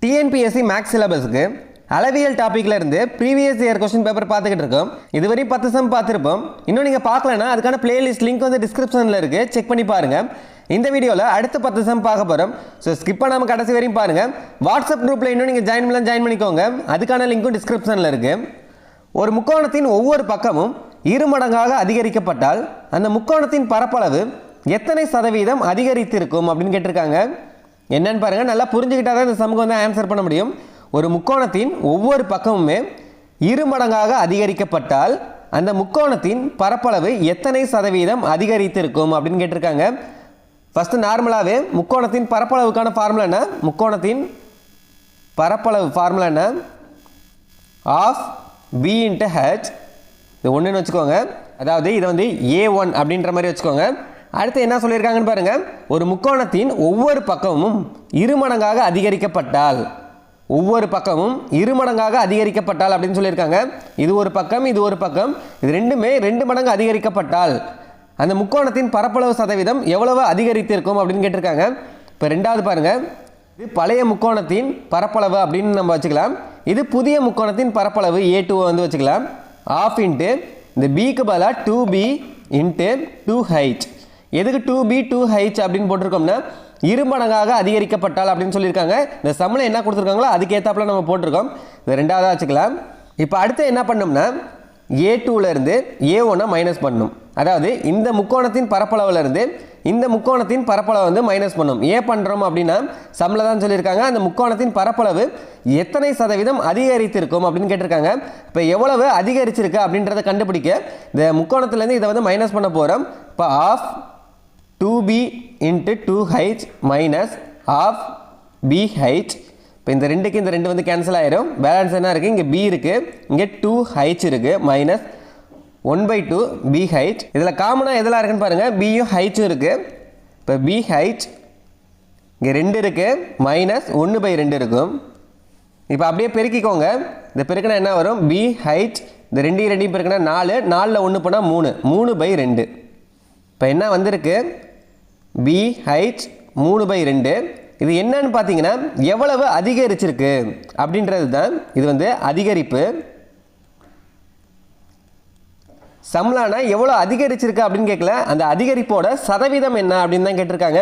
TNPSC maths சிலபஸ்க்கு அளவியல் டாப்பிக்ல இருந்து previous year question paper பார்த்துக்கிட்டு இருக்கோம். இதுவரை 10 சம் பார்த்துருப்போம். இன்னும் நீங்கள் பார்க்கலன்னா அதுக்கான பிளேலிஸ்ட் லிங்க் வந்து டிஸ்கிரிப்ஷனில் இருக்குது, செக் பண்ணி பாருங்கள். இந்த வீடியோவில் அடுத்த 10 சம் பார்க்க போகிறோம். ஸோ ஸ்கிப் பண்ணாமல் கடைசி வரையும் பாருங்கள். வாட்ஸ்அப் குரூப்பில் இன்னும் நீங்கள் ஜாயின் பண்ணிக்கோங்க, அதுக்கான லிங்க்கும் டிஸ்கிரிப்ஷனில் இருக்குது. ஒரு முக்கோணத்தின் ஒவ்வொரு பக்கமும் இருமடங்காக அதிகரிக்கப்பட்டால் அந்த முக்கோணத்தின் பரப்பளவு எத்தனை சதவீதம் அதிகரித்திருக்கும் அப்படின்னு கேட்டிருக்காங்க. என்னன்னு பாருங்கள், நல்லா புரிஞ்சுக்கிட்டால் தான் இந்த சம்முக்கு வந்து ஆன்சர் பண்ண முடியும். ஒரு முக்கோணத்தின் ஒவ்வொரு பக்கமுமே இருமடங்காக அதிகரிக்கப்பட்டால் அந்த முக்கோணத்தின் பரப்பளவு எத்தனை சதவீதம் அதிகரித்திருக்கும் அப்படின்னு கேட்டிருக்காங்க. ஃபஸ்ட்டு நார்மலாகவே முக்கோணத்தின் பரப்பளவுக்கான ஃபார்முலா என்ன? முக்கோணத்தின் பரப்பளவு ஃபார்முலா என்ன? Half b into h. இது ஒன்றுன்னு வச்சுக்கோங்க. அதாவது இதை வந்து a1 அப்படின்ற மாதிரி வச்சுக்கோங்க. அடுத்து என்ன சொல்லியிருக்காங்கன்னு பாருங்கள். ஒரு முக்கோணத்தின் ஒவ்வொரு பக்கமும் இருமடங்காக அதிகரிக்கப்பட்டால், ஒவ்வொரு பக்கமும் இருமடங்காக அதிகரிக்கப்பட்டால் அப்படின்னு சொல்லியிருக்காங்க. இது ஒரு பக்கம், இது ஒரு பக்கம், இது ரெண்டுமே 2 மடங்கு அதிகரிக்கப்பட்டால் அந்த முக்கோணத்தின் பரப்பளவு சதவீதம் எவ்வளவு அதிகரித்திருக்கும் அப்படின்னு கேட்டிருக்காங்க. இப்போ ரெண்டாவது பாருங்கள், இது பழைய முக்கோணத்தின் பரப்பளவு அப்படின்னு நம்ம வச்சுக்கலாம். இது புதிய முக்கோணத்தின் பரப்பளவு a2 வந்து வச்சுக்கலாம். ஆஃப் இன்ட்டு இந்த பிக்கு பதிலாக 2b இன்ட்டு 2h. எதுக்கு 2b 2h அப்படின்னு போட்டிருக்கோம்னா இருமடங்காக அதிகரிக்கப்பட்டால் அப்படின்னு சொல்லியிருக்காங்க. இந்த சம்மில் என்ன கொடுத்துருக்காங்களோ அதுக்கேற்றாப்புல நம்ம போட்டிருக்கோம். இது ரெண்டாவதாக வச்சுக்கலாம். இப்போ அடுத்து என்ன பண்ணோம்னா a2லேருந்து a1 மைனஸ் பண்ணணும். அதாவது இந்த முக்கோணத்தின் பரப்பளவுலேருந்து இந்த முக்கோணத்தின் பரப்பளவு வந்து மைனஸ் பண்ணும். ஏன் பண்ணுறோம் அப்படின்னா சம்மில் தான் சொல்லியிருக்காங்க அந்த முக்கோணத்தின் பரப்பளவு எத்தனை சதவீதம் அதிகரித்திருக்கும் அப்படின்னு கேட்டிருக்காங்க. இப்போ எவ்வளவு அதிகரிச்சிருக்கு அப்படின்றத கண்டுபிடிக்க இந்த முக்கோணத்துலேருந்து இதை வந்து மைனஸ் பண்ண போகிறோம். இப்போ half 2b into 2h minus half bh. இப்போ இந்த ரெண்டுக்கு இந்த ரெண்டு வந்து கேன்சல் ஆயிரும். பேலன்ஸ் என்ன இருக்குது? இங்கே b இருக்குது, இங்கே 2h இருக்குது, மைனஸ் 1/2 bh. இதில் காமனாக எதெல்லாம் இருக்குன்னு பாருங்கள், bயும் hயும் இருக்குது. இப்போ bh இங்கே 2 இருக்குது, மைனஸ் 1/2 இருக்கும். இப்போ அப்படியே பெருக்கிக்கோங்க. இந்த பெருக்கினா என்ன வரும்? bh இந்த 2 பெருக்கினா 4, 4ல் 1 போனால் 3, 3/2. இப்போ என்ன வந்திருக்கு? bh 3/2. இது என்னன்னு பார்த்தீங்கன்னா எவ்வளவு அதிகரிச்சிருக்கு அப்படின்றது தான் இது வந்து அதிகரிப்பு. சம்லானா எவ்வளோ அதிகரிச்சிருக்கு அப்படின்னு கேட்கல, அந்த அதிகரிப்போட சதவீதம் என்ன அப்படின்னு தான் கேட்டிருக்காங்க.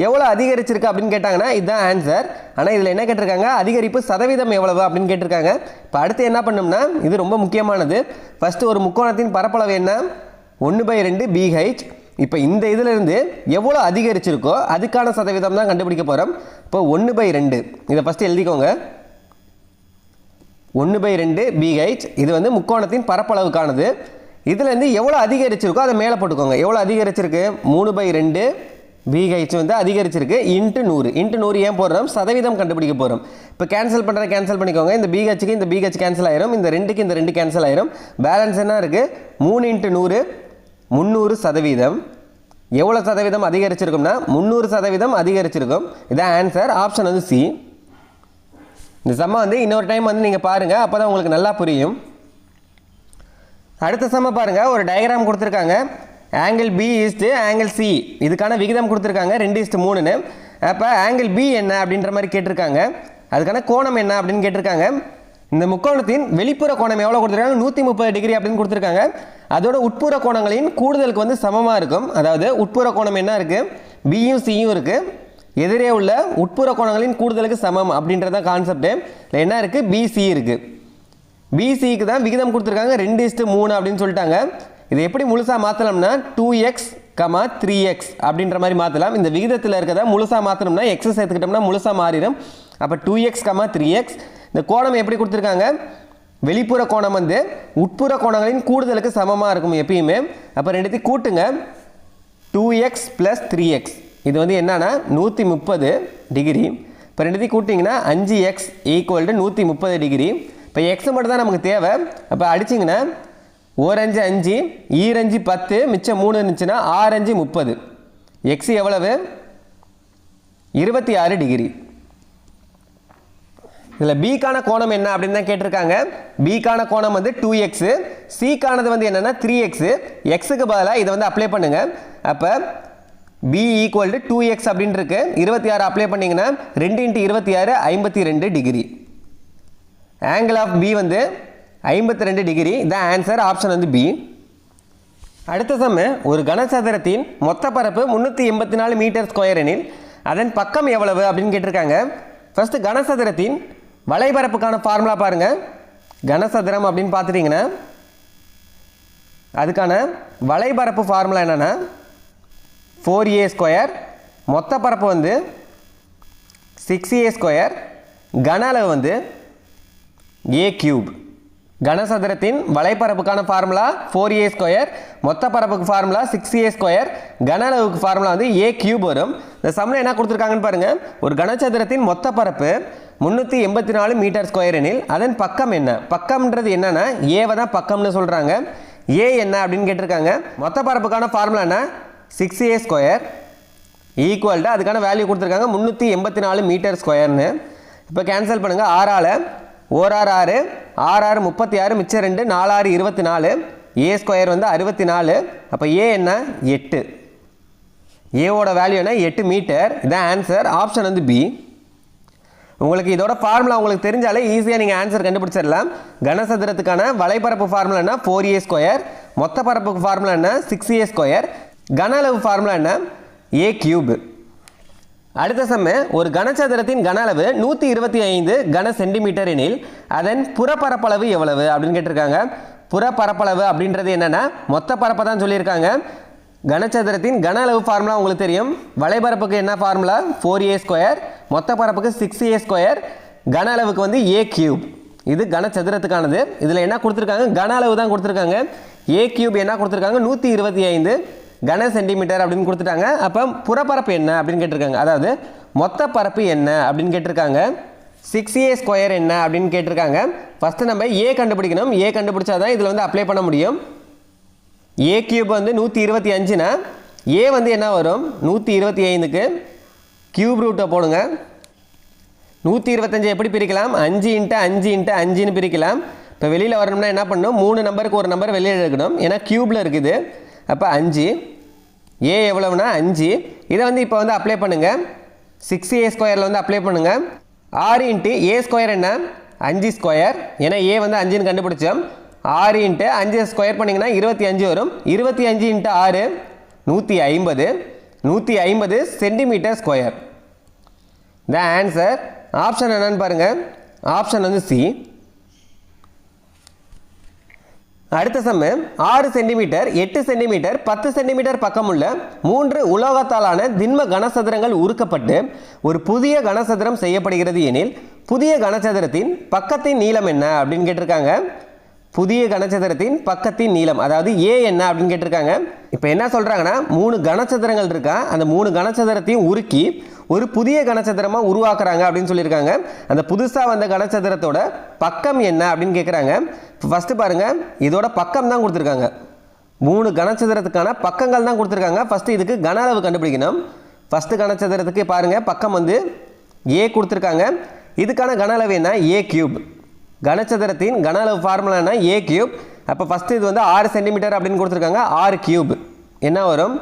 எவ்வளோ அதிகரிச்சிருக்கு அப்படின்னு கேட்டாங்கன்னா இதுதான் ஆன்சர். ஆனால் இதில் என்ன கேட்டிருக்காங்க? அதிகரிப்பு சதவீதம் எவ்வளவு அப்படின்னு கேட்டிருக்காங்க. இப்போ அடுத்து என்ன பண்ணோம்னா இது ரொம்ப முக்கியமானது. ஃபஸ்ட்டு ஒரு முக்கோணத்தின் பரப்பளவு என்ன? 1/2 bh. இப்போ இந்த இதிலிருந்து எவ்வளோ அதிகரிச்சிருக்கோ அதுக்கான சதவீதம் தான் கண்டுபிடிக்க போகிறோம். இப்போ 1/2 இதை ஃபஸ்ட்டு எழுதிக்கோங்க. 1/2 bh இது வந்து முக்கோணத்தின் பரப்பளவுக்கானது. இதுலேருந்து எவ்வளோ அதிகரிச்சிருக்கோ அதை மேலே போட்டுக்கோங்க. எவ்வளோ அதிகரிச்சிருக்கு? 3/2 bh வந்து அதிகரிச்சிருக்கு இன்ட்டு 100. இன்ட்டு 100 ஏன் போடுறோம்? சதவீதம் கண்டுபிடிக்க போகிறோம். இப்போ கேன்சல் பண்ணுற கேன்சல் பண்ணிக்கோங்க. இந்த bhக்கு இந்த bh கேன்சல் ஆயிரும், இந்த 2க்கு இந்த 2 கேன்சல் ஆயிரும். பேலன்ஸ் என்ன இருக்குது? 3 × 100 300%. எவ்வளோ சதவீதம் அதிகரிச்சிருக்கும்னா 300% அதிகரிச்சிருக்கும். இதான் ஆன்சர். ஆப்ஷன் வந்து சி. இந்த சம்மை வந்து இன்னொரு டைம் வந்து நீங்கள் பாருங்கள், அப்போ தான் உங்களுக்கு நல்லா புரியும். அடுத்த சம்மை பாருங்கள். ஒரு டயக்ராம் கொடுத்துருக்காங்க. Angle B is to angle C, இதுக்கான விகிதம் கொடுத்துருக்காங்க 2:3ன்னு. அப்போ ஆங்கிள் பி என்ன அப்படின்ற மாதிரி கேட்டிருக்காங்க. அதுக்கான கோணம் என்ன அப்படின்னு கேட்டிருக்காங்க. இந்த முக்கோணத்தின் வெளிப்புற கோணம் எவ்வளோ கொடுத்துருக்காங்க? 130 டிகிரி அப்படின்னு கொடுத்துருக்காங்க. அதோட உட்புற கோணங்களின் கூடுதலுக்கு வந்து சமமாக இருக்கும். அதாவது உட்புற கோணம் என்ன இருக்குது? பியும் சியும் இருக்குது. எதிரே உள்ள உட்புற கோணங்களின் கூடுதலுக்கு சமம் அப்படின்றத கான்செப்ட். இல்லை என்ன இருக்குது? பிசி இருக்குது. பிசிக்கு தான் விகிதம் கொடுத்துருக்காங்க 2:3 அப்படின்னு சொல்லிட்டாங்க. இதை எப்படி முழுசாக மாற்றலாம்னா 2x, 3x அப்படின்ற மாதிரி மாற்றலாம். இந்த விகிதத்தில் இருக்கிறத முழுசாக மாற்றணும்னா எக்ஸ் சேர்த்துக்கிட்டோம்னா முழுசாக மாறிடும். அப்போ 2x, 3x. இந்த கோணம் எப்படி கொடுத்துருக்காங்க? வெளிப்புற கோணம் வந்து உட்புற கோணங்களின் கூடுதலுக்கு சமமாக இருக்கும் எப்பயுமே. அப்போ ரெண்டுத்தையும் கூட்டுங்க. 2x + 3x இது வந்து என்னன்னா 130 டிகிரி. இப்போ ரெண்டுத்தையும் கூட்டிங்கன்னா 5x = 130 டிகிரி. இப்போ எக்ஸ் மட்டும் தான் நமக்கு தேவை. அப்போ அடிச்சிங்கன்னா 1 5 5, 2 5 10, மிச்சம் 3 இருந்துச்சுன்னா 6 5 30. எக்ஸ் எவ்வளவு? 26 டிகிரி. இதில் பிக்கான கோணம் என்ன அப்படின்னு தான் கேட்டிருக்காங்க. பிக்கான கோணம் வந்து 2x, சிக்கானது வந்து என்னென்னா 3x. எக்ஸுக்கு பதிலாக இதை வந்து அப்ளை பண்ணுங்கள். அப்போ பி ஈக்குவல் டு 2x அப்படின்னு இருக்கு. 26 அப்ளை பண்ணிங்கன்னா 2 × 26 52 டிகிரி. ஆங்கிள் ஆஃப் பி வந்து 52 டிகிரி. இதான் ஆன்சர். ஆப்ஷன் வந்து பி. அடுத்த சம்மு, ஒரு கனசதுரத்தின் மொத்த பரப்பு 384 மீட்டர் ஸ்கொயர் எனில் அதன் பக்கம் எவ்வளவு அப்படின்னு கேட்டிருக்காங்க. ஃபர்ஸ்ட் கனசதுரத்தின் வலைபரப்புக்கான ஃபார்முலா பாருங்க. கனசதுரம் அப்படின்னு பார்த்துட்டிங்கன்னா அதுக்கான வலைபரப்பு ஃபார்முலா என்னென்னா 4a ஸ்கொயர், மொத்த பரப்பு வந்து 6a ஸ்கொயர், கன அளவு வந்து a கியூப். கனசதுரத்தின் வலைப்பரப்புக்கான ஃபார்முலா 4a ஸ்கொயர், மொத்த பரப்புக்கு ஃபார்முலா 6a ஸ்கொயர், கன அளவுக்கு ஃபார்முலா வந்து a கியூப் வரும். இந்த சம்மில் என்ன கொடுத்துருக்காங்கன்னு பாருங்கள். ஒரு கனசதுரத்தின் மொத்த பரப்பு 384 மீட்டர் ஸ்கொயர் எனில் அதன் பக்கம் என்ன? பக்கம்ன்றது என்னன்னா ஏவை தான் பக்கம்னு சொல்கிறாங்க. ஏ என்ன அப்படின்னு கேட்டிருக்காங்க. மொத்த பரப்புக்கான ஃபார்முலா என்ன? 6a ஸ்கொயர் ஈக்குவல் டு அதுக்கான வேல்யூ கொடுத்துருக்காங்க 384 மீட்டர் ஸ்கொயர்னு. இப்போ கேன்சல் பண்ணுங்கள். 6 1 6 6 36 மிச்சம் 2 4 6 24. ஏ ஸ்கொயர் வந்து 64. அப்போ ஏ என்ன? 8. ஏவோட வேல்யூ என்ன? 8 மீட்டர். இதான் ஆன்சர். ஆப்ஷன் வந்து பி. உங்களுக்கு இதோட ஃபார்முலா உங்களுக்கு தெரிஞ்சாலே ஈஸியாக நீங்கள் ஆன்சர் கண்டுபிடிச்சிடலாம். கனசதுரத்துக்கான வலைப்பரப்பு ஃபார்முலா என்ன? 4a ஸ்கொயர், மொத்த பரப்புக்கு ஃபார்முலா என்ன? 6a ஸ்கொயர், கன அளவு ஃபார்முலா என்ன? a cube. அடுத்த சம்மு, ஒரு கனசதுரத்தின் கன அளவு 125 கன சென்டிமீட்டர் எனில் அதன் புறப்பரப்பளவு எவ்வளவு அப்படின்னு கேட்டிருக்காங்க. புறப்பரப்பளவு அப்படின்றது என்னென்னா மொத்த பரப்பை தான் சொல்லியிருக்காங்க. கனசதுரத்தின் கன அளவு ஃபார்முலா உங்களுக்கு தெரியும். வலைபரப்புக்கு என்ன ஃபார்முலா? 4a ஸ்கொயர், மொத்த பரப்புக்கு 6a ஸ்கொயர், கன அளவுக்கு வந்து a கியூப். இது கனசதுரத்துக்கானது. இதில் என்ன கொடுத்துருக்காங்க? கன அளவு தான் கொடுத்துருக்காங்க. a கியூப் என்ன கொடுத்துருக்காங்க? 125 கன சென்டிமீட்டர் அப்படின்னு கொடுத்துட்டாங்க. அப்போ புறப்பரப்பு என்ன அப்படின்னு கேட்டிருக்காங்க. அதாவது மொத்த பரப்பு என்ன அப்படின்னு கேட்டிருக்காங்க. 6a ஸ்கொயர் என்ன அப்படின்னு கேட்டிருக்காங்க. ஃபஸ்ட்டு நம்ம ஏ கண்டுபிடிக்கணும். ஏ கண்டுபிடிச்சா தான் இதில் வந்து அப்ளை பண்ண முடியும். ஏ கியூப் வந்து 125னா ஏ வந்து என்ன வரும்? 125க்கு கியூப் ரூட்டை போடுங்க. 125 எப்படி பிரிக்கலாம்? 5 × 5 × 5ன்னு பிரிக்கலாம். இப்போ வெளியில் வரணும்னா என்ன பண்ணணும்? 3 நம்பருக்கு ஒரு நம்பர் வெளியில் எடுக்கணும். ஏன்னா கியூப்பில் இருக்குது. அப்போ 5. ஏ எவ்வளவுனா 5. இதை வந்து இப்போ வந்து அப்ளை பண்ணுங்கள். 6a ஸ்கொயரில் வந்து அப்ளை பண்ணுங்கள். 6 × a ஸ்கொயர் என்ன? 5 ஸ்கொயர். ஏன்னா ஏ வந்து 5ன்னு கண்டுபிடிச்சோம். 6 × 5 ஸ்கொயர் பண்ணிங்கன்னா 25 வரும். 25 × 6 150. 150 centimetre square. The answer. Option என்னன்னு பாருங்கள். ஆப்ஷன் வந்து சி. அடுத்த சம்மு, 6 சென்டிமீட்டர் 8 சென்டிமீட்டர் 10 சென்டிமீட்டர் பக்கமுள்ள 3 உலோகத்தாலான திண்ம கனசதுரங்கள் உருக்கப்பட்டு ஒரு புதிய கனசதுரம் செய்யப்படுகிறது எனில் புதிய கனசதுரத்தின் பக்கத்தின் நீளம் என்ன அப்படின்னு கேட்டிருக்காங்க. புதிய கனசதுரத்தின் பக்கத்தின் நீளம், அதாவது ஏ என்ன அப்படின்னு கேட்டிருக்காங்க. இப்போ என்ன சொல்கிறாங்கன்னா 3 கனசதுரங்கள் இருக்கா, அந்த 3 கனசதுரத்தையும் உருக்கி ஒரு புதிய கனசதுரமாக உருவாக்குறாங்க அப்படின்னு சொல்லியிருக்காங்க. அந்த புதுசாக வந்த கனசதுரத்தோட பக்கம் என்ன அப்படின்னு கேட்குறாங்க. ஃபஸ்ட்டு பாருங்கள், இதோட பக்கம் தான் கொடுத்துருக்காங்க. 3 கனசதுரத்துக்கான பக்கங்கள் தான் கொடுத்துருக்காங்க. ஃபஸ்ட்டு இதுக்கு கன அளவு கண்டுபிடிக்கணும். ஃபஸ்ட்டு கனசதுரத்துக்கு பாருங்கள் பக்கம் வந்து ஏ கொடுத்துருக்காங்க. இதுக்கான கன அளவு என்ன? A cube. கனசதுரத்தின் கன அளவு ஃபார்முலா என்ன? A cube. அப்போ ஃபஸ்ட்டு இது வந்து 6 சென்டிமீட்டர் அப்படின்னு கொடுத்துருக்காங்க. 6 கியூப் என்ன வரும்?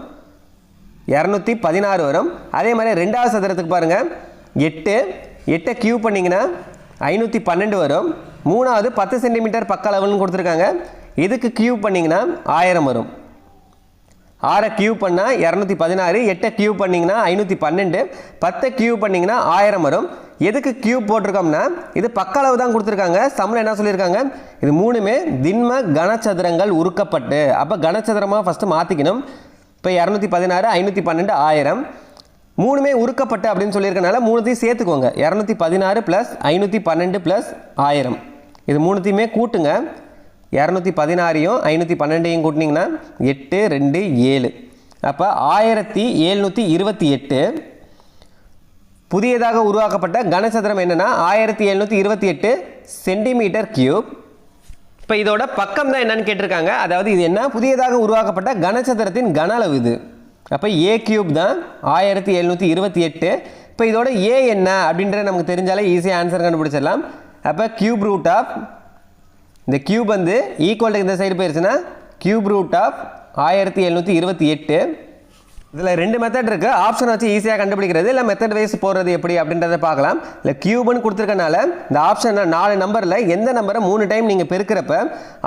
216 வரும். அதே மாதிரி ரெண்டாவது சதுரத்துக்கு பாருங்கள் 8 கியூப் பண்ணிங்கன்னா 512 வரும். மூணாவது 10 சென்டிமீட்டர் பக்க அளவுன்னு கொடுத்துருக்காங்க. இதுக்கு கியூப் பண்ணிங்கன்னா 1000 வரும். 6 கியூப் பண்ணால் 216, 8 கியூப் பண்ணிங்கன்னா 512, 10 கியூப் பண்ணிங்கன்னா 1000 வரும். எதுக்கு கியூப் போட்டிருக்கோம்னா இது பக்க அளவு தான் கொடுத்துருக்காங்க. சம்மில் என்ன சொல்லியிருக்காங்க? இது மூணுமே திண்ம கனசதுரங்கள் உருக்கப்பட்டு, அப்போ கனசதுரமாக ஃபஸ்ட்டு மாற்றிக்கணும். இப்போ 216, 512, 1000 மூணுமே உருக்கப்பட்டு அப்படின்னு சொல்லியிருக்கனால மூணுத்தையும் சேர்த்துக்கோங்க. 216 + 512 + 1000 இது மூணுத்தையுமே கூட்டுங்க. 216ஐயும் 512ஐயும் கூட்டினீங்கன்னா 8 2 7. அப்போ 1728 புதியதாக உருவாக்கப்பட்ட கனசதுரம் என்னென்னா 1728 சென்டிமீட்டர் கியூப். இப்போ இதோட பக்கம் தான் என்னன்னு கேட்டிருக்காங்க. அதாவது இது என்ன? புதியதாக உருவாக்கப்பட்ட கனசதுரத்தின் கன அளவு இது. அப்போ ஏ கியூப் தான் 1728. இப்போ இதோட ஏ என்ன அப்படின்றது நமக்கு தெரிஞ்சாலே ஈஸியாக ஆன்சர் கண்டுபிடிச்சிடலாம். அப்போ கியூப் ரூட் ஆஃப் இந்த கியூப் வந்து ஈக்குவல் இந்த சைடு போயிடுச்சுன்னா கியூப் ரூட் ஆஃப் 1728 இதில் ரெண்டு மெத்தட் இருக்குது. ஆப்ஷன் வச்சு ஈஸியாக கண்டுபிடிக்கிறது, இல்லை மெத்தட் வைஸ் போகிறது எப்படி அப்படின்றத பார்க்கலாம். இல்லை கியூப்னு கொடுத்துருக்கனால இந்த ஆப்ஷன் 4 நம்பரில் எந்த நம்பரை 3 டைம் நீங்கள் பெருக்கிறப்ப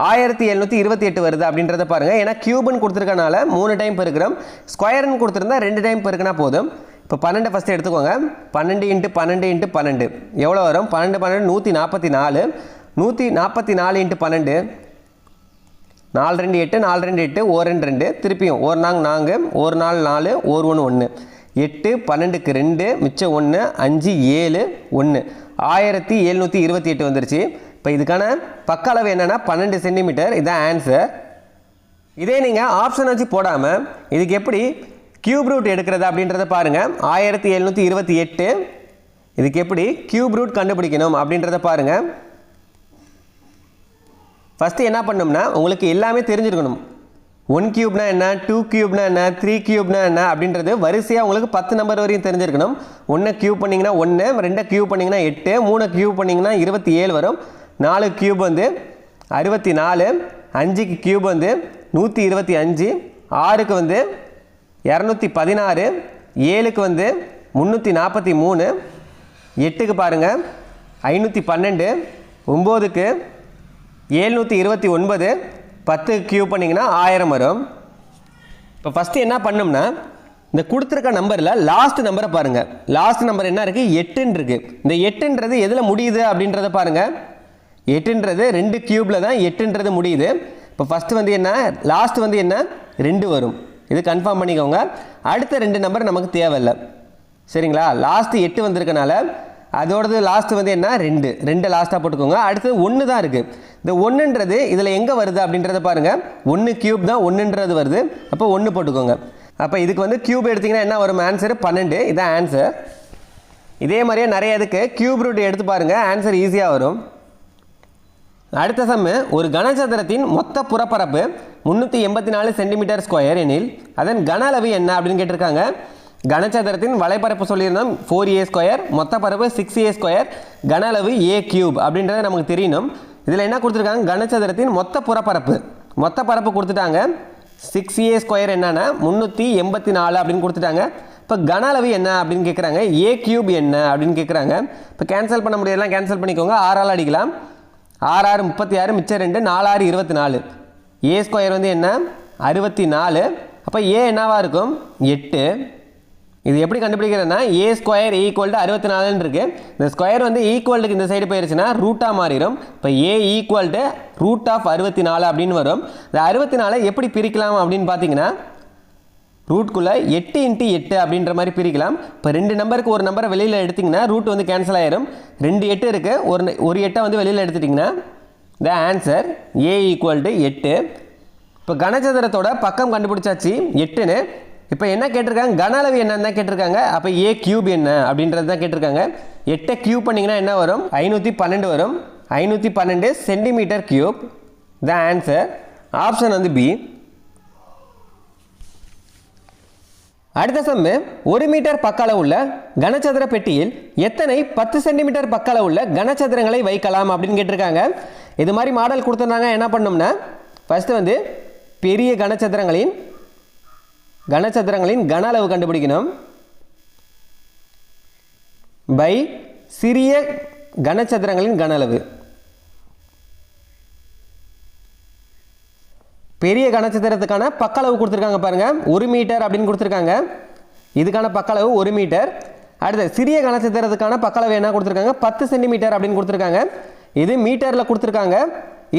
1728 வருது அப்படின்றத பாருங்கள். ஏன்னா கியூப்னு கொடுத்துருக்கனால 3 டைம் பெருக்கிறோம். ஸ்கொயர்னு கொடுத்துருந்தா 2 டைம் பெருக்கினா போதும். இப்போ 12 ஃபஸ்ட்டு எடுத்துக்கோங்க. 12 × 12 × 12 எவ்வளோ வரும்? 12 12 144. 144 × 12 4 2 8 4 2 8 1 2 2 திருப்பியும் 1 4 4 1 4 4 1 1 1 8 12க்கு 2 மிச்சம் 1 5 7 1 1728 வந்துருச்சு. இப்போ இதுக்கான பக்க அளவு என்னென்னா 12 சென்டிமீட்டர். இதுதான் ஆன்சர். இதே நீங்கள் ஆப்ஷன் வச்சு போடாமல் இதுக்கு எப்படி கியூப் ரூட் எடுக்கிறது அப்படின்றத பாருங்கள். 1728 இதுக்கு எப்படி கியூப் ரூட் கண்டுபிடிக்கணும் அப்படின்றத பாருங்கள். ஃபஸ்ட்டு என்ன பண்ணோம்னா உங்களுக்கு எல்லாமே தெரிஞ்சிருக்கணும். 1 கியூப்னா என்ன, 2 கியூப்னா என்ன, 3 கியூப்னா என்ன அப்படின்றது வரிசையாக உங்களுக்கு 10 நம்பர் வரையும் தெரிஞ்சிருக்கணும். 1 கியூப் பண்ணிங்கன்னா 1, 2 கியூப் பண்ணிங்கன்னா 8, 3 கியூப் பண்ணிங்கன்னா 27 வரும். 4 கியூப் வந்து 64, 5க்கு கியூப் வந்து 125, 6க்கு வந்து 216, 7க்கு வந்து 343, 8க்கு பாருங்கள் 512, 9க்கு 729, 10 கியூப் பண்ணிங்கன்னா 1000 வரும். இப்போ ஃபஸ்ட்டு என்ன பண்ணோம்னா இந்த கொடுத்துருக்க நம்பரில் லாஸ்ட் நம்பரை பாருங்கள். லாஸ்ட் நம்பர் என்ன இருக்குது? 8ன்னு இருக்குது. இந்த 8ன்றது எதில் முடியுது அப்படின்றத பாருங்கள். 8ன்றது 2 கியூப்பில் தான் 8ன்றது முடியுது. இப்போ ஃபஸ்ட்டு வந்து என்ன, லாஸ்ட் வந்து என்ன, 2 வரும். இது கன்ஃபார்ம் பண்ணிக்கோங்க. அடுத்த 2 நம்பர் நமக்கு தேவையில்லை, சரிங்களா? லாஸ்ட்டு 8 வந்திருக்கனால அதோடது லாஸ்ட் வந்து என்ன, 2 லாஸ்ட்டாக போட்டுக்கோங்க. அடுத்தது 1 தான் இருக்குது. இந்த 1ன்றது இதில் எங்கே வருது அப்படின்றத பாருங்கள். 1 கியூப் தான் 1ன்றது வருது. அப்போ 1 போட்டுக்கோங்க. அப்போ இதுக்கு வந்து கியூப் எடுத்திங்கன்னா என்ன வரும்? ஆன்சர் 12. இதுதான் ஆன்சர். இதே மாதிரியே நிறைய இதுக்கு கியூப் ரூட் எடுத்து பாருங்கள், ஆன்சர் ஈஸியாக வரும். அடுத்த சம்மு, ஒரு கனசதுரத்தின் மொத்த புறப்பரப்பு 384 சென்டிமீட்டர் ஸ்கொயர் எனில் அதன் கன அளவு என்ன அப்படின்னு கேட்டிருக்காங்க. கனசதுரத்தின் வலைப்பரப்பு சொல்லியிருந்தோம் 4a², மொத்த பரப்பு 6a², கன அளவு a கியூப் அப்படின்றத நமக்கு தெரியணும். இதில் என்ன கொடுத்துருக்காங்க? கனசதுரத்தின் மொத்த புறப்பரப்பு, மொத்த பரப்பு கொடுத்துட்டாங்க. 6a² என்னன்னா 384 அப்படின்னு கொடுத்துட்டாங்க. இப்போ கன அளவு என்ன அப்படின்னு கேட்குறாங்க. a கியூப் என்ன அப்படின்னு கேட்குறாங்க. இப்போ கேன்சல் பண்ண முடியலாம், கேன்சல் பண்ணிக்கோங்க. 6ஆல் அடிக்கலாம். 6 6 36, மிச்சம் 2, 4 6 24. a² வந்து என்ன, 64. அப்போ a என்னவாக இருக்கும்? 8. இது எப்படி கண்டுபிடிக்கிறதுனா a² = 64 இருக்கு. இந்த ஸ்கொயர் வந்து ஈக்குவலுக்கு இந்த சைடு போயிருச்சுன்னா ரூட்டாக மாறிடும். இப்போ a = √64 அப்படின்னு வரும். இந்த 64 எப்படி பிரிக்கலாம் அப்படின்னு பார்த்தீங்கன்னா ரூட்குள்ளே 8 × 8 அப்படின்ற மாதிரி பிரிக்கலாம். இப்போ 2 நம்பருக்கு ஒரு நம்பரை வெளியில் எடுத்திங்கன்னா ரூட் வந்து கேன்சல் ஆயிரும். 2 8 இருக்குது, ஒரு 8 வந்து வெளியில் எடுத்துட்டிங்கன்னா த ஆன்சர் a = 8. இப்போ கனசதுரத்தோட பக்கம் கண்டுபிடிச்சாச்சு 8ன்னு. இப்போ என்ன கேட்டிருக்காங்க? கன அளவு என்னன்னு தான் கேட்டிருக்காங்க. அப்போ a கியூப் என்ன அப்படின்றது தான் கேட்டிருக்காங்க. 8 கியூப் பண்ணிங்கன்னா என்ன வரும்? 512 வரும். 512 centimetre cube. The answer option வந்து பி. அடுத்த சம்மு, 1 மீட்டர் பக்க அளவுள்ள கனசதுர பெட்டியில் எத்தனை 10 சென்டிமீட்டர் பக்க அளவுள்ள கனசதுரங்களை வைக்கலாம் அப்படின்னு கேட்டிருக்காங்க. இது மாதிரி மாடல் கொடுத்துருந்தாங்க. என்ன பண்ணோம்னா ஃபஸ்ட்டு வந்து பெரிய கனசதுரங்களின் கன அளவு கண்டுபிடிக்கணும் பை சிறிய கனசதுரங்களின் கன அளவு. பெரிய கனசதுரத்துக்கான பக்க அளவு கொடுத்துருக்காங்க பாருங்கள், 1 மீட்டர் அப்படின்னு கொடுத்துருக்காங்க. இதுக்கான பக்க அளவு 1 மீட்டர். அடுத்து சிறிய கனசதுரத்துக்கான பக்க அளவு என்ன கொடுத்துருக்காங்க? 10 சென்டிமீட்டர் அப்படின்னு கொடுத்துருக்காங்க. இது மீட்டரில் கொடுத்துருக்காங்க,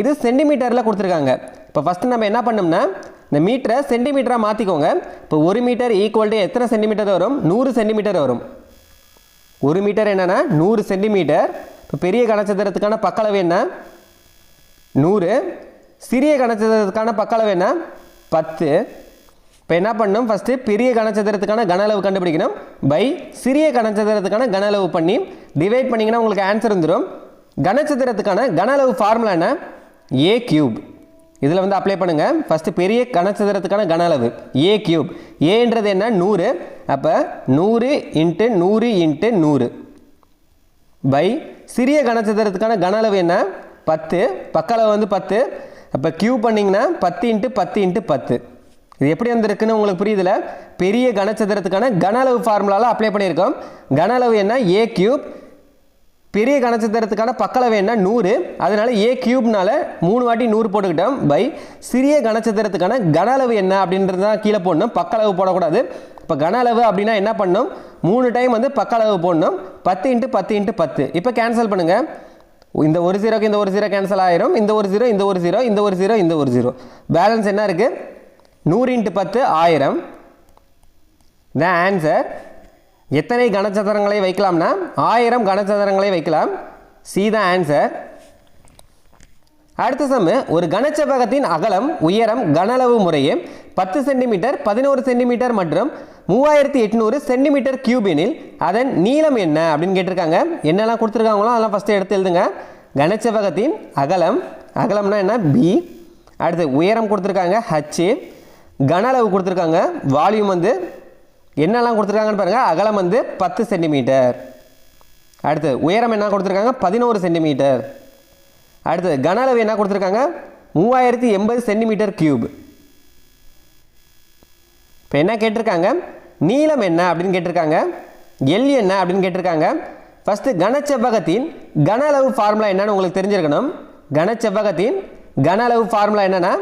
இது சென்டிமீட்டரில் கொடுத்துருக்காங்க. இப்போ ஃபஸ்ட்டு நம்ம என்ன பண்ணோம்னா இந்த மீட்டரை சென்டிமீட்டராக மாற்றிக்கோங்க. இப்போ 1 மீட்டர் = எத்தனை சென்டிமீட்டர் வரும்? 100 சென்டிமீட்டர் வரும். 1 மீட்டர் என்னென்னா 100 சென்டிமீட்டர். இப்போ பெரிய கனசதுரத்துக்கான பக்க அளவு என்ன? 100. சிறிய கனசதுரத்துக்கான பக்க அளவு என்ன? 10. இப்போ என்ன பண்ணணும்? ஃபஸ்ட்டு பெரிய கனசதுரத்துக்கான கன அளவு கண்டுபிடிக்கணும் பை சிறிய கனசதுரத்துக்கான கன அளவு பண்ணி டிவைட் பண்ணிங்கன்னா உங்களுக்கு ஆன்சர் வந்துடும். கனசதுரத்துக்கான கன அளவு ஃபார்முலா என்ன? a cube. இதில் வந்து அப்ளை பண்ணுங்கள். ஃபஸ்ட்டு பெரிய கனசதுரத்துக்கான கன அளவு a கியூப். ஏன்றது என்ன? 100. அப்போ 100 × 100 × 100 பை சிறிய கனசதுரத்துக்கான கன அளவு என்ன? 10. பக்க அளவு வந்து 10. அப்போ கியூப் பண்ணிங்கன்னா 10 × 10 × 10. இது எப்படி வந்திருக்குன்னு உங்களுக்கு புரியுதுல? பெரிய கனசதுரத்துக்கான கன அளவு ஃபார்முலாவில் அப்ளை பண்ணியிருக்கோம். கன அளவு என்ன? A cube. பெரிய கனசதுரத்துக்கான பக்களவு என்ன? 100. அதனால ஏ கியூப்னால 3 வாட்டி 100 போட்டுக்கிட்டோம் பை சிறிய கனசதுரத்துக்கான கன அளவு என்ன அப்படின்றது தான் கீழே போடணும், பக்களவு போடக்கூடாது. இப்போ கன அளவு அப்படின்னா என்ன பண்ணணும்? 3 டைம் வந்து பக்களவு போடணும். 10 × 10 × 10. இப்போ கேன்சல் பண்ணுங்க. இந்த ஒரு ஜீரோக்கு இந்த ஒரு ஜீரோ கேன்சல் ஆயிரும். இந்த ஒரு ஜீரோ, இந்த ஒரு ஜீரோ, இந்த ஒரு ஜீரோ, இந்த ஒரு ஜீரோ. பேலன்ஸ் என்ன இருக்கு? 100 × 10 1000. The answer. எத்தனை கனசதுரங்களை வைக்கலாம்னா 1000 கனசதுரங்களை வைக்கலாம். See the answer. அடுத்த சம், ஒரு கனசெவ்வகத்தின் அகலம் உயரம் கனளவு முறையே 10 சென்டிமீட்டர் 11 சென்டிமீட்டர் மற்றும் 3800 சென்டிமீட்டர் கியூப் எனில் அதன் நீளம் என்ன அப்படின்னு கேட்டிருக்காங்க. என்னெல்லாம் கொடுத்துருக்காங்களோ அதெல்லாம் ஃபஸ்ட்டு எடுத்து எழுதுங்க. கனசெவ்வகத்தின் அகலம், அகலம்னா என்ன? பி. அடுத்து உயரம் கொடுத்துருக்காங்க ஹச். கனளவு கொடுத்துருக்காங்க, வால்யூம் வந்து என்னெல்லாம் கொடுத்துருக்காங்கன்னு பாருங்கள். அகலம் வந்து 10 சென்டிமீட்டர். அடுத்து உயரம் என்ன கொடுத்துருக்காங்க? 11 சென்டிமீட்டர். அடுத்து கனளவு என்ன கொடுத்துருக்காங்க? 3080 சென்டிமீட்டர் கியூப். இப்போ என்ன கேட்டிருக்காங்க? நீளம் என்ன அப்படின்னு கேட்டிருக்காங்க. எல் என்ன அப்படின்னு கேட்டிருக்காங்க. ஃபஸ்ட்டு கனசெவ்வகத்தின் கன அளவு ஃபார்முலா என்னன்னு உங்களுக்கு தெரிஞ்சிருக்கணும். கனசெவ்வகத்தின் கன அளவு ஃபார்முலா என்னன்னா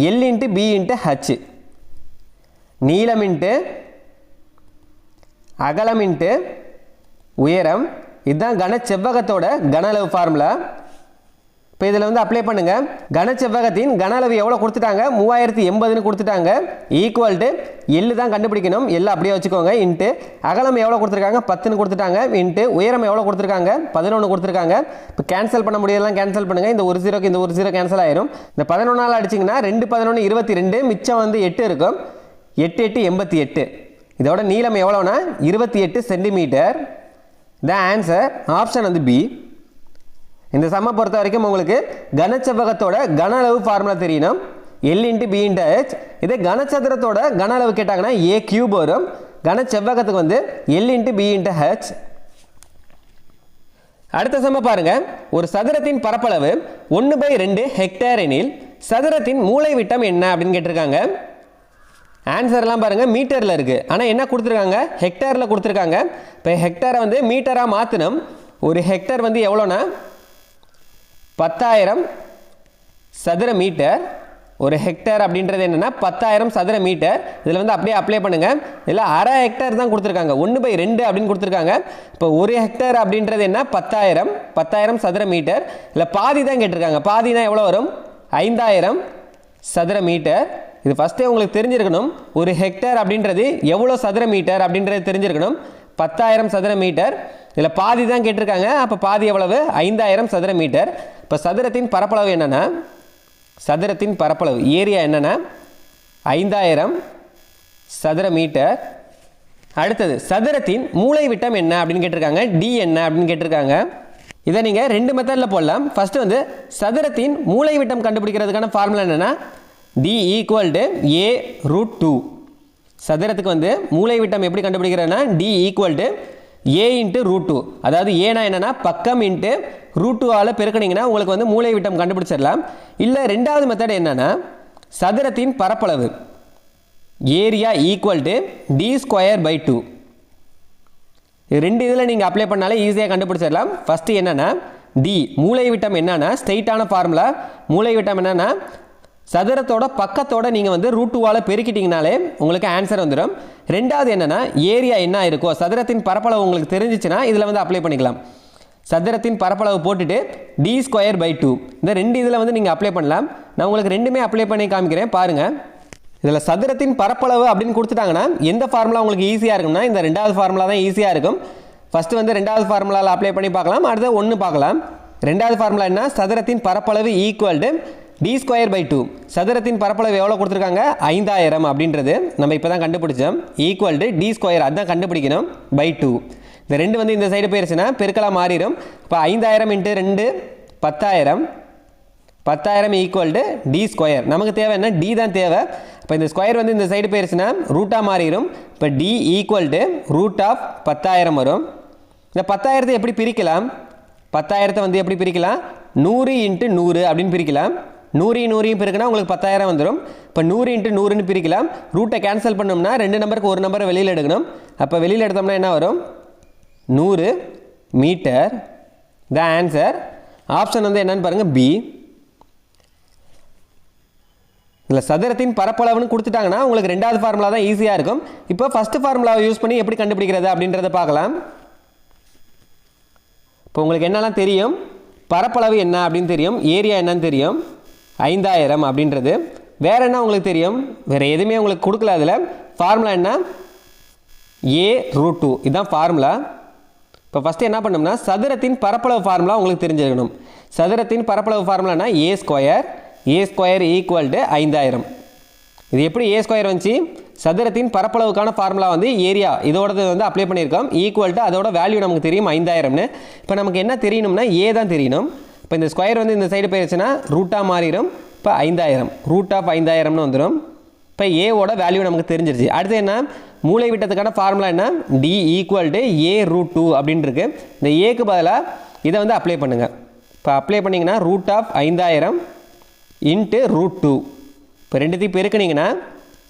எல் × பி × ஹச். நீளம் × அகலம் × உயரம். இதுதான் கனசெவ்வகத்தோட கன அளவு ஃபார்முலா. இப்போ இதில் வந்து அப்ளை பண்ணுங்க. கனசெவ்வகத்தின் கன அளவு எவ்வளோ கொடுத்துட்டாங்க? 3080ன்னு கொடுத்துட்டாங்க. ஈக்குவல் டு எல் தான் கண்டுபிடிக்கணும். எல் அப்படியே வச்சுக்கோங்க. இன்ட்டு அகலம் எவ்வளோ கொடுத்துருக்காங்க? 10ன்னு கொடுத்துட்டாங்க. இன்ட்டு உயரம் எவ்வளோ கொடுத்துருக்காங்க? 11 கொடுத்துருக்காங்க. இப்போ கேன்சல் பண்ண முடியலாம், கேன்சல் பண்ணுங்கள். இந்த ஒரு ஜீரோக்கு இந்த ஒரு ஜீரோ கேன்சல் ஆயிரும். இந்த 11 அடிச்சிங்கன்னா 2 11 22, மிச்சம் வந்து 8 இருக்கும். 8 8 88. இதோட நீளம் எவ்வளோனா 28 சென்டிமீட்டர். த ஆன்சர் ஆப்ஷன் வந்து பி. இந்த சம்மை பொறுத்த வரைக்கும் உங்களுக்கு கனசெவ்வகத்தோட கன அளவு ஃபார்முலா தெரியணும். L × B × H. இதே கனசதுரத்தோட கன அளவு கேட்டாங்கன்னா ஏ கியூப் வரும். கனசெவ்வகத்துக்கு வந்து எல் × பி × ஹெச். அடுத்த சம்மை பாருங்க. ஒரு சதுரத்தின் பரப்பளவு 1/2 ஹெக்டேர் எனில் சதுரத்தின் மூலை விட்டம் என்ன அப்படின்னு கேட்டிருக்காங்க. ஆன்சர்லாம் பாருங்கள் மீட்டரில் இருக்குது. ஆனால் என்ன கொடுத்துருக்காங்க? ஹெக்டேரில் கொடுத்துருக்காங்க. இப்போ ஹெக்டேரை வந்து மீட்டராக மாற்றணும். ஒரு ஹெக்டேர் வந்து எவ்வளோனா 10,000 சதுர மீட்டர். ஒரு ஹெக்டேர் அப்படின்றது என்னென்னா 10,000 சதுர மீட்டர். இதில் வந்து அப்படியே அப்ளை பண்ணுங்கள். இதில் அரை ஹெக்டேர் தான் கொடுத்துருக்காங்க. 1/2 அப்படின்னு கொடுத்துருக்காங்க. இப்போ ஒரு ஹெக்டேர் அப்படின்றது என்ன? 10,000 சதுர மீட்டர். இல்லை பாதி தான் கேட்டிருக்காங்க. பாதினா எவ்வளோ வரும்? 5,000 சதுர மீட்டர். இது ஃபஸ்ட்டே உங்களுக்கு தெரிஞ்சிருக்கணும். ஒரு ஹெக்டேர் அப்படின்றது எவ்வளோ சதுர மீட்டர் அப்படின்றது தெரிஞ்சிருக்கணும். 10,000 சதுர மீட்டர். இதில் பாதி தான் கேட்டிருக்காங்க. அப்போ பாதி எவ்வளவு? 5,000 சதுர மீட்டர். இப்போ சதுரத்தின் பரப்பளவு என்னென்னா, சதுரத்தின் பரப்பளவு ஏரியா என்னென்னா 5,000 சதுர மீட்டர். அடுத்தது சதுரத்தின் மூலை விட்டம் என்ன அப்படின்னு கேட்டிருக்காங்க. டி என்ன அப்படின்னு கேட்டிருக்காங்க. இதை நீங்கள் 2 மெத்தடில் போடலாம். ஃபஸ்ட்டு வந்து சதுரத்தின் மூலை விட்டம் கண்டுபிடிக்கிறதுக்கான ஃபார்முலா என்னென்னா டி ஈக்குவல் டு ஏ √2. சதுரத்துக்கு வந்து மூலை விட்டம் எப்படி கண்டுபிடிக்கிறதுனா டி ஈக்குவல் டு ஏ × √2. அதாவது ஏனா என்னென்னா பக்கம் × √2ஆல் பெருக்கினீங்கன்னா உங்களுக்கு வந்து மூலை விட்டம் கண்டுபிடிச்சிடலாம். இல்லை ரெண்டாவது மெத்தட் என்னென்னா சதுரத்தின் பரப்பளவு ஏரியா ஈக்குவல் டு d²/2. ரெண்டு இதில் நீங்கள் அப்ளை பண்ணாலே ஈஸியாக கண்டுபிடிச்சிடலாம். ஃபஸ்ட்டு என்னென்னா டி மூலை விட்டம் என்னென்னா ஸ்ட்ரெயிட்டான ஃபார்முலா. மூலை விட்டம் என்னென்னா சதுரத்தோட பக்கத்தோட நீங்கள் வந்து √2ஆல் பெருக்கிட்டீங்கனாலே உங்களுக்கு ஆன்சர் வந்துடும். ரெண்டாவது என்னென்னா ஏரியா என்ன இருக்கோ சதுரத்தின் பரப்பளவு உங்களுக்கு தெரிஞ்சிச்சுன்னா இதில் வந்து அப்ளை பண்ணிக்கலாம். சதுரத்தின் பரப்பளவு போட்டுட்டு d²/2 இந்த ரெண்டு இதில் வந்து நீங்கள் அப்ளை பண்ணலாம். நான் உங்களுக்கு ரெண்டுமே அப்ளை பண்ணி காமிக்கிறேன் பாருங்கள். இதில் சதுரத்தின் பரப்பளவு அப்படின்னு கொடுத்துட்டாங்கன்னா எந்த ஃபார்முலா உங்களுக்கு ஈஸியாக இருக்கும்னா இந்த ரெண்டாவது ஃபார்முலா தான் ஈஸியாக இருக்கும். ஃபஸ்ட்டு வந்து ரெண்டாவது ஃபார்முலாவில் அப்ளை பண்ணி பார்க்கலாம். அடுத்து ஒன்று பார்க்கலாம். ரெண்டாவது ஃபார்முலா என்ன? சதுரத்தின் பரப்பளவு ஈக்குவல் டு d²/2. சதுரத்தின் பரப்பளவு எவ்வளோ கொடுத்துருக்காங்க? 5,000 அப்படின்றது நம்ம இப்போ தான் கண்டுபிடிச்சோம். ஈக்குவல் டு d², அதுதான் கண்டுபிடிக்கணும், /2. இந்த ரெண்டு வந்து இந்த சைடு போயிடுச்சுன்னா பெருக்கலாக மாறிடும். இப்போ 5,000 × 2 10,000. 10,000 ஈக்குவல் டு d². நமக்கு தேவை என்ன? டி தான் தேவை. இப்போ இந்த ஸ்கொயர் வந்து இந்த சைடு போயிடுச்சுன்னா ரூட்டாக மாறிடும். இப்போ டி ஈக்குவல் டு √10,000 வரும். இந்த 10,000 எப்படி பிரிக்கலாம்? 10,000 வந்து எப்படி பிரிக்கலாம்? 100 × 100 அப்படின்னு பிரிக்கலாம். 100 பெருக்குனா உங்களுக்கு 10,000 வந்துடும். இப்போ 100 × 100ன்னு பிரிக்கலாம். ரூட்டை கேன்சல் பண்ணோம்னா 2 நம்பருக்கு ஒரு நம்பரை வெளியில் எடுக்கணும். அப்போ வெளியில் எடுத்தோம்னா என்ன வரும்? 100 மீட்டர். The answer. ஆப்ஷன் வந்து என்னன்னு பாருங்கள், பி. இல்லை சதுரத்தின் பரப்பளவுன்னு கொடுத்துட்டாங்கன்னா உங்களுக்கு ரெண்டாவது ஃபார்முலா தான் ஈஸியாக இருக்கும். இப்போ ஃபஸ்ட்டு ஃபார்முலாவை யூஸ் பண்ணி எப்படி கண்டுபிடிக்கிறது அப்படின்றத பார்க்கலாம். இப்போ உங்களுக்கு என்னெல்லாம் தெரியும்? பரப்பளவு என்ன அப்படின்னு தெரியும், ஏரியா என்னன்னு தெரியும், 5000 அப்படின்றது. வேறு என்ன உங்களுக்கு தெரியும்? வேறு எதுவுமே உங்களுக்கு கொடுக்கல. அதில் ஃபார்முலா என்ன? a√2 இதுதான் ஃபார்முலா. இப்போ ஃபஸ்ட்டு என்ன பண்ணோம்னா சதுரத்தின் பரப்பளவு ஃபார்முலா உங்களுக்கு தெரிஞ்சிருக்கணும். சதுரத்தின் பரப்பளவு ஃபார்முலானா a² = 5000. இது எப்படி a² வந்துச்சு? சதுரத்தின் பரப்பளவுக்கான ஃபார்முலா வந்து ஏரியா இதோடது வந்து அப்ளை பண்ணியிருக்கோம். ஈக்குவல் அதோட வேல்யூ நமக்கு தெரியும் 5000ன்னு. இப்போ நமக்கு என்ன தெரியணும்னா ஏ தான் தெரியணும். இப்போ இந்த ஸ்கொயர் வந்து இந்த சைடு போயிடுச்சுன்னா ரூட்டாக மாறிடும். இப்போ 5000 √5000ன்னு வந்துடும். இப்போ ஏவோட வேல்யூ நமக்கு தெரிஞ்சிருச்சு. அடுத்து என்ன? மூளை விட்டத்துக்கான ஃபார்முலா என்ன? d = a√2 அப்படின்னு இருக்கு. இந்த ஏக்கு பதிலாக இதை வந்து அப்ளை பண்ணுங்கள். இப்போ அப்ளை பண்ணிங்கன்னா √5000 × √2. இப்போ ரெண்டுத்தையும் பெருக்கினீங்கன்னா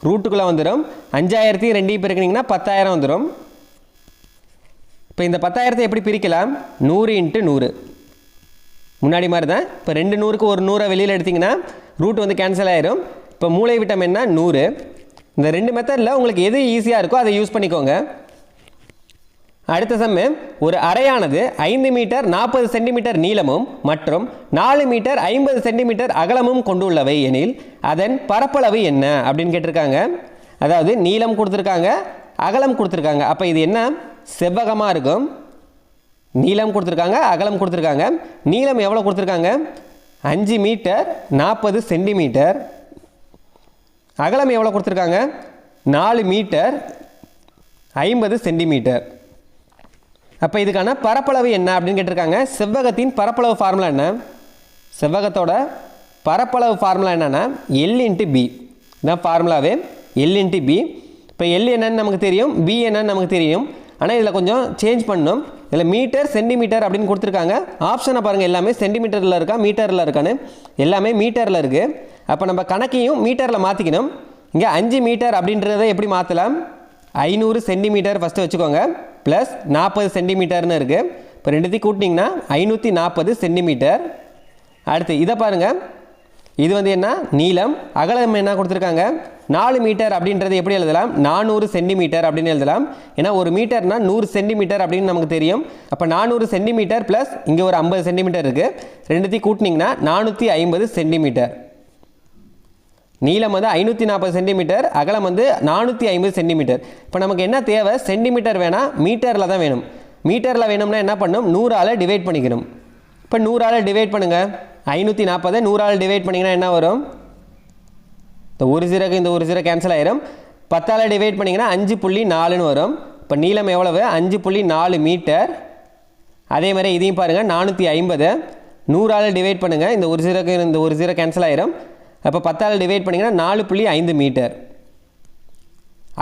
ரூட்டுக்குள்ளே வந்துடும். 5000 பெருக்கினீங்கன்னா 10,000 வந்துடும். இப்போ இந்த 10,000 எப்படி பிரிக்கலாம்? 100 × 100 முன்னாடி மாதிரி தான். இப்போ 2 100க்கு ஒரு 100 வெளியில் எடுத்திங்கன்னா ரூட் வந்து கேன்சல் ஆயிரும். இப்போ மூளை விட்டம் என்ன? 100. இந்த ரெண்டு மெத்தடில் உங்களுக்கு எது ஈஸியாக இருக்கோ அதை யூஸ் பண்ணிக்கோங்க. அடுத்த சம்மு, ஒரு அறையானது 5 மீட்டர் 40 சென்டிமீட்டர் நீளமும் மற்றும் 4 மீட்டர் 50 சென்டிமீட்டர் அகலமும் கொண்டுள்ளவை எனில் அதன் பரப்பளவு என்ன அப்படின்னு கேட்டிருக்காங்க. அதாவது நீளம் கொடுத்துருக்காங்க, அகலம் கொடுத்துருக்காங்க. அப்போ இது என்ன? செவ்வகமாக இருக்கும். நீளம் கொடுத்துருக்காங்க, அகலம் கொடுத்துருக்காங்க. நீளம் எவ்வளோ கொடுத்துருக்காங்க? 5 மீட்டர் 40 சென்டிமீட்டர். அகலம் எவ்வளோ கொடுத்துருக்காங்க? 4 மீட்டர் 50 சென்டிமீட்டர். அப்போ இதுக்கான பரப்பளவு என்ன அப்படின்னு கேட்டிருக்காங்க. செவ்வகத்தின் பரப்பளவு ஃபார்முலா என்ன? செவ்வகத்தோட பரப்பளவு ஃபார்முலா என்னென்னா L × B தான் ஃபார்முலாவே. L × B. இப்போ L என்னன்னு நமக்கு தெரியும், B என்னன்னு நமக்கு தெரியும். ஆனால் இதில் கொஞ்சம் சேஞ்ச் பண்ணணும். இதில் மீட்டர் சென்டிமீட்டர் அப்படின்னு கொடுத்துருக்காங்க. ஆப்ஷனை பாருங்கள், எல்லாமே சென்டிமீட்டரில் இருக்கா மீட்டரில் இருக்கான்னு? எல்லாமே மீட்டரில் இருக்குது. அப்போ நம்ம கணக்கையும் மீட்டரில் மாற்றிக்கணும். இங்கே 5 மீட்டர் அப்படின்றத எப்படி மாற்றலாம்? 500 சென்டிமீட்டர் ஃபஸ்ட்டு வச்சுக்கோங்க, ப்ளஸ் 40 சென்டிமீட்டர்னு இருக்குது. இப்போ ரெண்டுத்தையும் கூட்டிங்கன்னா 540 சென்டிமீட்டர். அடுத்து இதை பாருங்கள், இது வந்து என்ன? நீளம். அகலம் என்ன கொடுத்துருக்காங்க? 4 மீட்டர் அப்படின்றது எப்படி எழுதலாம்? 400 சென்டிமீட்டர் அப்படின்னு எழுதலாம். ஏன்னா ஒரு மீட்டர்னால் 100 சென்டிமீட்டர் அப்படின்னு நமக்கு தெரியும். அப்போ 400 சென்டிமீட்டர் ப்ளஸ் இங்கே ஒரு 50 சென்டிமீட்டர் இருக்குது. ரெண்டுத்தையும் கூட்டினீங்கன்னா 450 சென்டிமீட்டர். நீளம் வந்து 540 சென்டிமீட்டர், அகலம் வந்து 450 சென்டிமீட்டர். இப்போ நமக்கு என்ன தேவை? சென்டிமீட்டர் வேணாம், மீட்டரில் தான் வேணும். மீட்டரில் வேணும்னா என்ன பண்ணணும்? 100ஆல் டிவைட் பண்ணிக்கணும். இப்போ 100ஆல் டிவைட் பண்ணுங்கள். 540 100ஆல் டிவைட் பண்ணிங்கன்னா என்ன வரும்? இந்த ஒரு 0க்கு இந்த ஒரு 0 கேன்சல் ஆயிரும். 10ஆல் டிவைட் பண்ணிங்கன்னா 5.4ன்னு வரும். இப்போ நீளம் எவ்வளவு? 5.4 மீட்டர். அதே மாதிரி இதையும் பாருங்கள், 450 100ஆல் டிவைட் பண்ணுங்கள். இந்த ஒரு 0க்கு இந்த ஒரு 0 கேன்சல் ஆயிரும். அப்போ 10ஆல் டிவைட் பண்ணிங்கன்னா 4.5 மீட்டர்.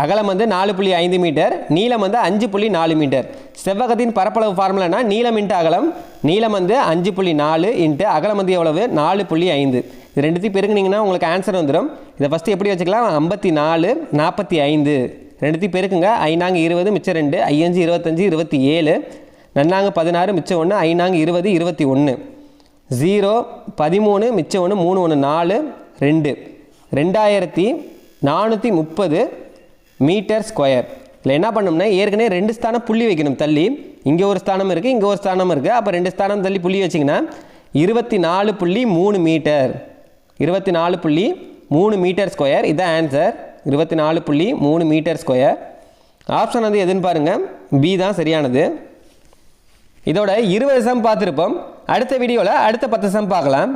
அகலம் வந்து 4.5 மீட்டர், நீளம் வந்து 5.4 மீட்டர். செவ்வகத்தின் பரப்பளவு ஃபார்முலானா நீளம் × அகலம். நீளம் வந்து 5.4 × அகலம் வந்து எவ்வளவு? 4.5. இது ரெண்டுத்தையும் பெருக்குனீங்கன்னா உங்களுக்கு ஆன்சர் வந்துடும். இதை ஃபஸ்ட்டு எப்படி வச்சுக்கலாம்? 54 45 ரெண்டுத்தையும் பெருக்குங்க. 5 20 மிச்சம் 2, 5 25 27, 4 16 மிச்சம் 1, 5 20 21, 0 13 மிச்சம் 1 3 1 4 2, 2430 மீட்டர் ஸ்கொயர். இல்லை என்ன பண்ணணும்னா ஏற்கனவே 2 ஸ்தானம் புள்ளி வைக்கணும் தள்ளி. இங்கே ஒரு ஸ்தானம் இருக்குது, இங்கே ஒரு ஸ்தானம் இருக்குது. அப்போ 2 ஸ்தானம் தள்ளி புள்ளி வச்சிங்கன்னா 24.3 மீட்டர். 24.3 metre square. இதுதான் ஆன்சர். 24.3 metre square. ஆப்ஷன் வந்து எதுன்னு பாருங்கள், பி தான் சரியானது. இதோட 20 சம் பார்த்துருப்போம். அடுத்த வீடியோவில் அடுத்த 10 சம் பார்க்கலாம்.